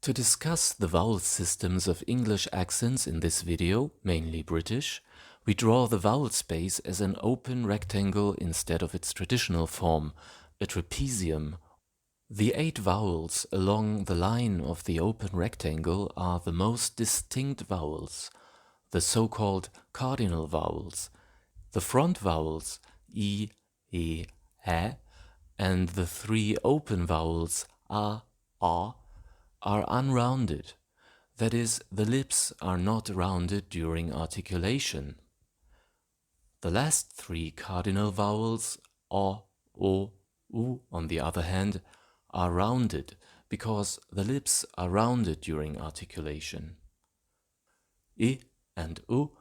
To discuss the vowel systems of English accents in this video, mainly British, we draw the vowel space as an open rectangle instead of its traditional form, a trapezium. The 8 vowels along the line of the open rectangle are the most distinct vowels, the so-called cardinal vowels. The front vowels I, E, Ä, and the 3 open vowels A, are unrounded. That is, the lips are not rounded during articulation. The last 3 cardinal vowels, O, U, on the other hand, are rounded because the lips are rounded during articulation. I and U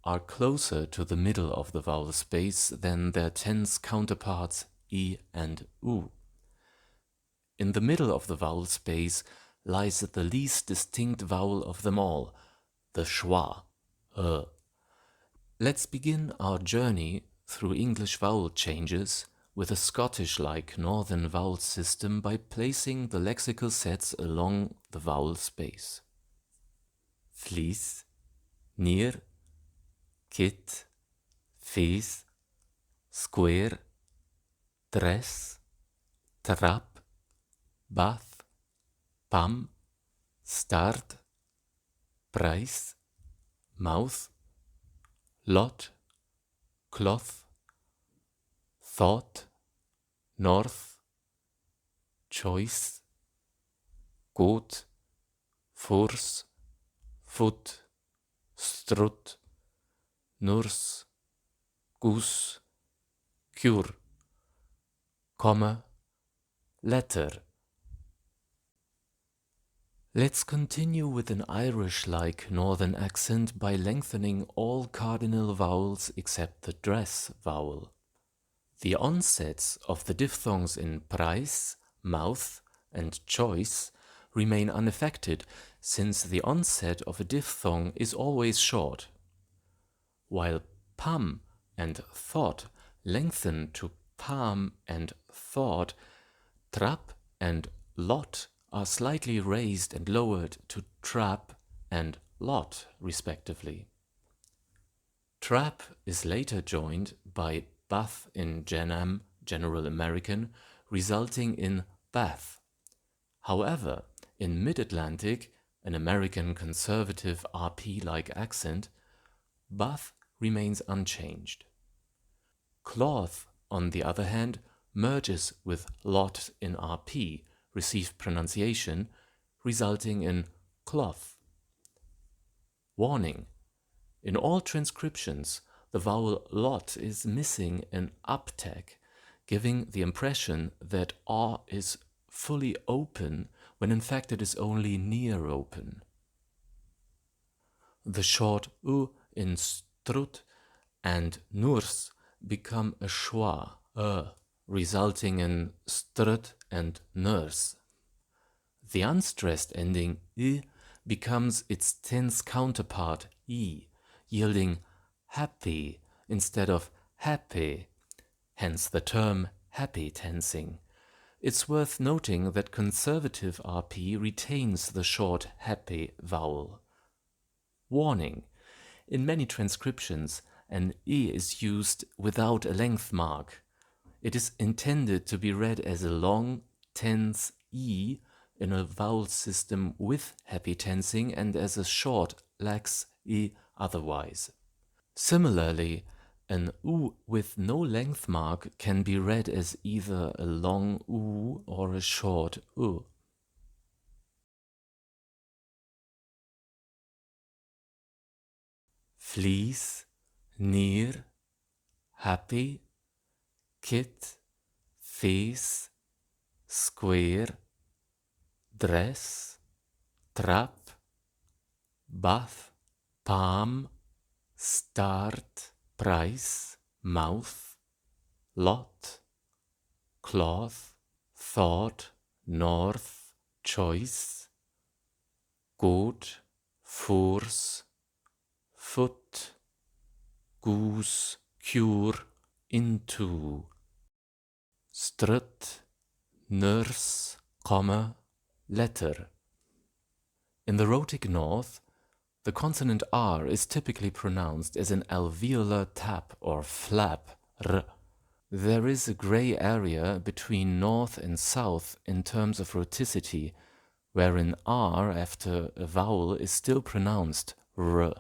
are closer to the middle of the vowel space than their tense counterparts I and U. In the middle of the vowel space lies the least distinct vowel of them all, the schwa, Let's begin our journey through English vowel changes with a Scottish-like northern vowel system by placing the lexical sets along the vowel space. Fleece, near, kit, fees, square, dress, trap, bath, pam, start, price, mouth, lot, cloth, thought, north, choice, goat, force, foot, strut, nurse, goose, cure, comma, letter. Let's continue with an Irish-like northern accent by lengthening all cardinal vowels except the dress vowel. The onsets of the diphthongs in price, mouth, and choice remain unaffected, since the onset of a diphthong is always short, while pam and thought lengthen to palm and thought. Trap and lot are slightly raised and lowered to trap and lot, respectively. Trap is later joined by bath in GenAm, General American, resulting in bath. However, in Mid-Atlantic, an American conservative RP-like accent, bath remains unchanged. Cloth, on the other hand, merges with lot in RP, received pronunciation, resulting in cloth. Warning: in all transcriptions, the vowel lot is missing an uptake, giving the impression that A is fully open when in fact it is only near open. The short U in strut and nurse become a schwa, resulting in strut and nurse. The unstressed ending I becomes its tense counterpart I, yielding happy instead of happy, hence the term happy tensing. It's worth noting that conservative RP retains the short happy vowel. Warning: in many transcriptions, an I is used without a length mark. It is intended to be read as a long, tense I in a vowel system with happy tensing and as a short, lax I otherwise. Similarly, an U with no length mark can be read as either a long U or a short U. Fleece, near, happy, kit, face, square, dress, trap, bath, palm, start, price, mouth, lot, cloth, thought, north, choice, goat, force, foot, goose, cure, into, strut, nurse, comma, letter. In the rhotic north, the consonant R is typically pronounced as an alveolar tap or flap, r. There is a gray area between north and south in terms of rhoticity, wherein R after a vowel is still pronounced r,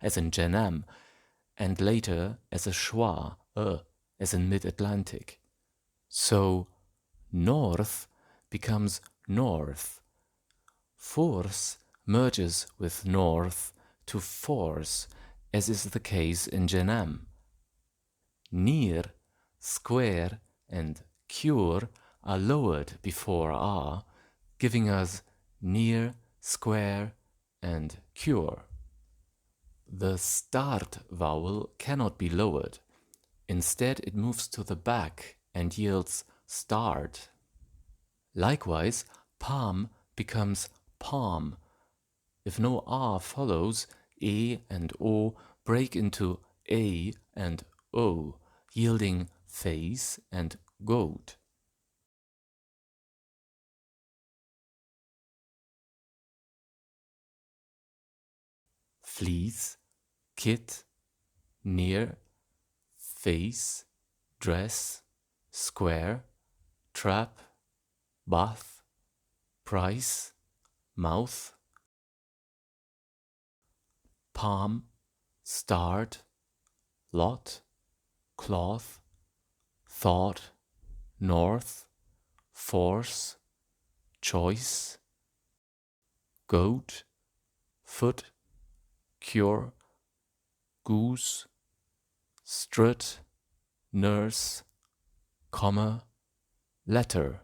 as in GenAm, and later as a schwa, as in Mid-Atlantic. So north becomes north. Force merges with north to force, as is the case in GenAm. Near, square, and cure are lowered before R, giving us near, square, and cure. The start vowel cannot be lowered. Instead, it moves to the back and yields start. Likewise, palm becomes palm. If no R follows, E and O break into A and O, yielding face and goat. Fleece, kit, near, face, dress, square, trap, bath, price, mouth, palm, start, lot, cloth, thought, north, force, choice, goat, foot, cure, goose, strut, nurse, comma, letter.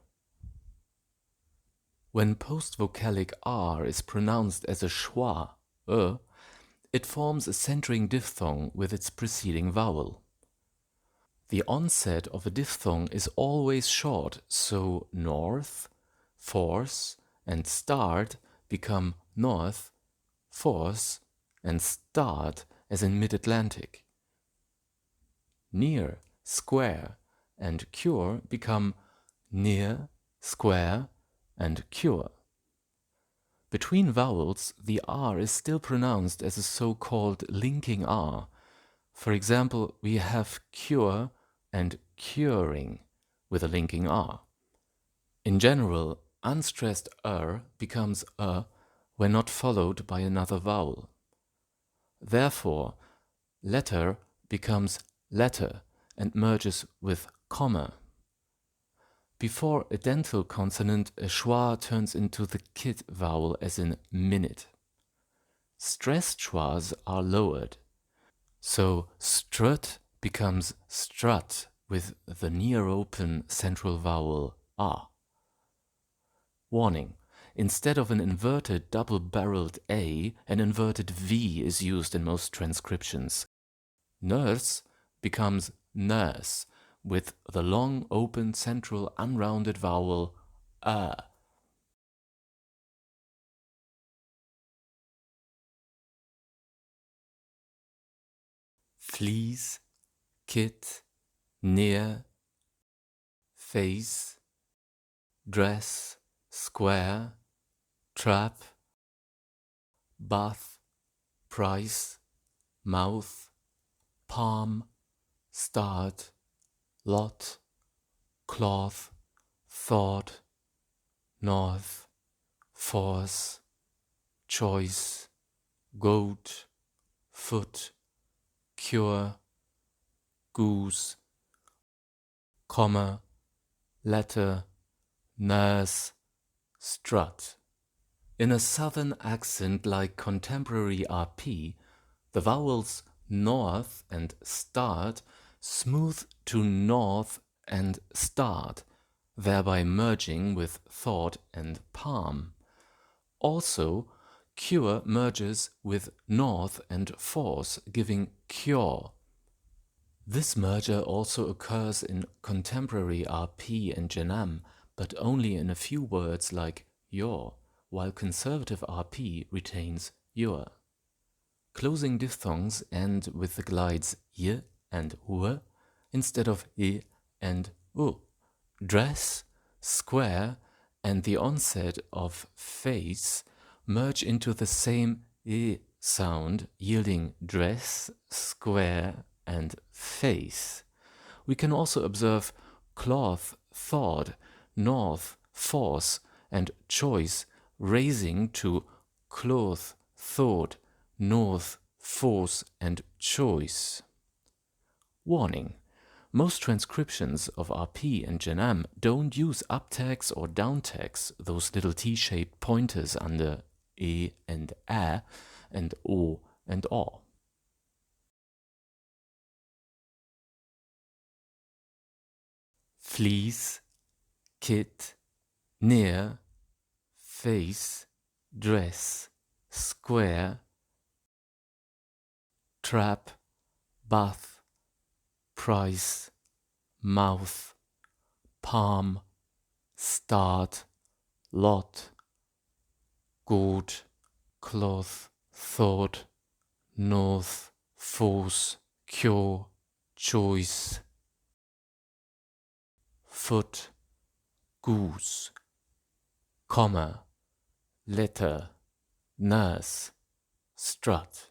When post-vocalic R is pronounced as a schwa, it forms a centering diphthong with its preceding vowel. The onset of a diphthong is always short, so north, force, and start become north, force, and start, as in Mid-Atlantic. Near, square, and cure become near, square, and cure. Between vowels, the R is still pronounced as a so-called linking R. For example, we have cure and curing with a linking R. In general, unstressed becomes when not followed by another vowel. Therefore, letter becomes letter and merges with comma. Before a dental consonant, a schwa turns into the kit vowel as in minute. Stressed schwas are lowered. So strut becomes strut with the near open central vowel A. Warning: instead of an inverted double-barreled A, an inverted V is used in most transcriptions. Nurse becomes nurse with the long open central unrounded vowel A. Fleece, kit, near, face, dress, square, trap, bath, price, mouth, palm, start, lot, cloth, thought, north, force, choice, goat, foot, cure, goose, comma, letter, nurse, strut. In a southern accent like contemporary RP, the vowels north and start smooth to north and start, thereby merging with thought and palm. Also, cure merges with north and force, giving cure. This merger also occurs in contemporary RP and GenAm, but only in a few words like your, while conservative RP retains your. Closing diphthongs end with the glides y and w instead of I and u. Dress, square, and the onset of face merge into the same e sound, yielding dress, square, and face. We can also observe cloth, thought, north, force, and choice raising to cloth, thought, north, force, and choice. Warning: most transcriptions of RP and GenAm don't use uptags or downtags, those little T-shaped pointers under E and A and O and O. Fleece, kit, near, face, dress, square, trap, bath, price, mouth, palm, start, lot, good, cloth, thought, north, force, cure, choice, foot, goose, comma, letter, nurse, strut.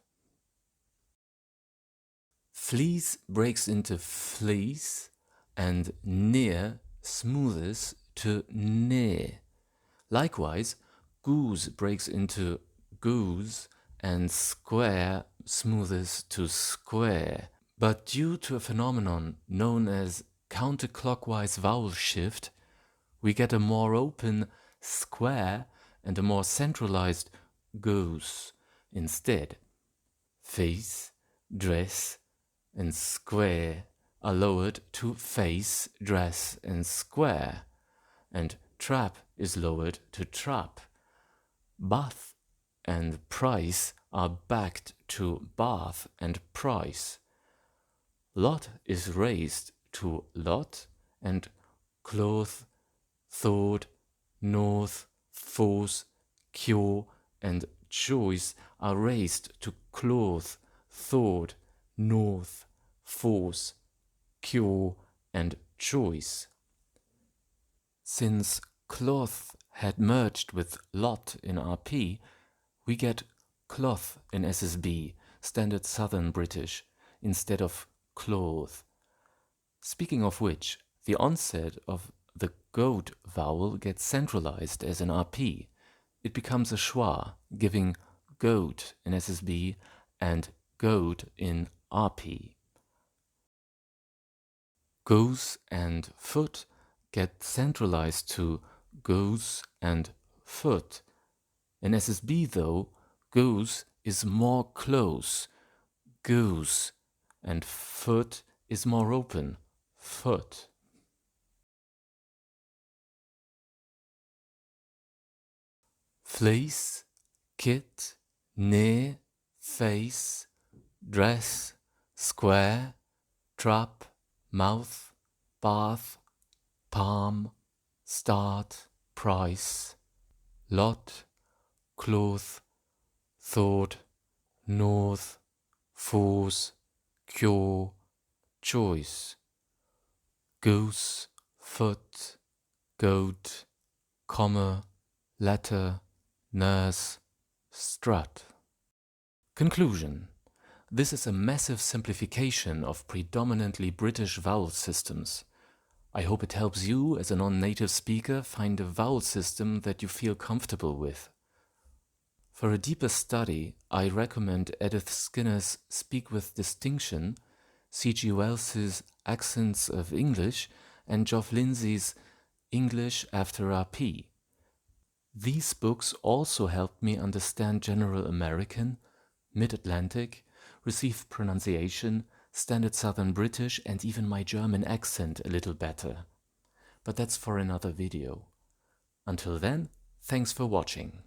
Fleece breaks into fleece and near smoothes to near. Likewise, goose breaks into goose and square smoothes to square. But due to a phenomenon known as counterclockwise vowel shift, we get a more open square and a more centralized goose instead. Face, dress, and square are lowered to face, dress, and square, and trap is lowered to trap. Bath and price are backed to bath and price. Lot is raised to lot, and cloth, thought, north, force, cure, and choice are raised to cloth, thought, north, force, cure, and choice. Since cloth had merged with lot in RP, we get cloth in SSB, Standard Southern British, instead of cloth. Speaking of which, the onset of the goat vowel gets centralized as in RP. It becomes a schwa, giving goat in SSB and goat in RP. Goose and foot get centralized to goose and foot. In SSB though, goose is more close, goose, and foot is more open, foot. Fleece, kit, near, face, dress, square, trap, mouth, bath, palm, start, price, lot, cloth, thought, north, force, cure, choice, goose, foot, goat, comma, letter, nurse, strut. Conclusion: this is a massive simplification of predominantly British vowel systems. I hope it helps you as a non-native speaker find a vowel system that you feel comfortable with. For a deeper study, I recommend Edith Skinner's Speak with Distinction, C.G. Wells's Accents of English, and Geoff Lindsay's English After RP. These books also helped me understand General American, Mid-Atlantic, Received Pronunciation, Standard Southern British, and even my German accent a little better. But that's for another video. Until then, thanks for watching.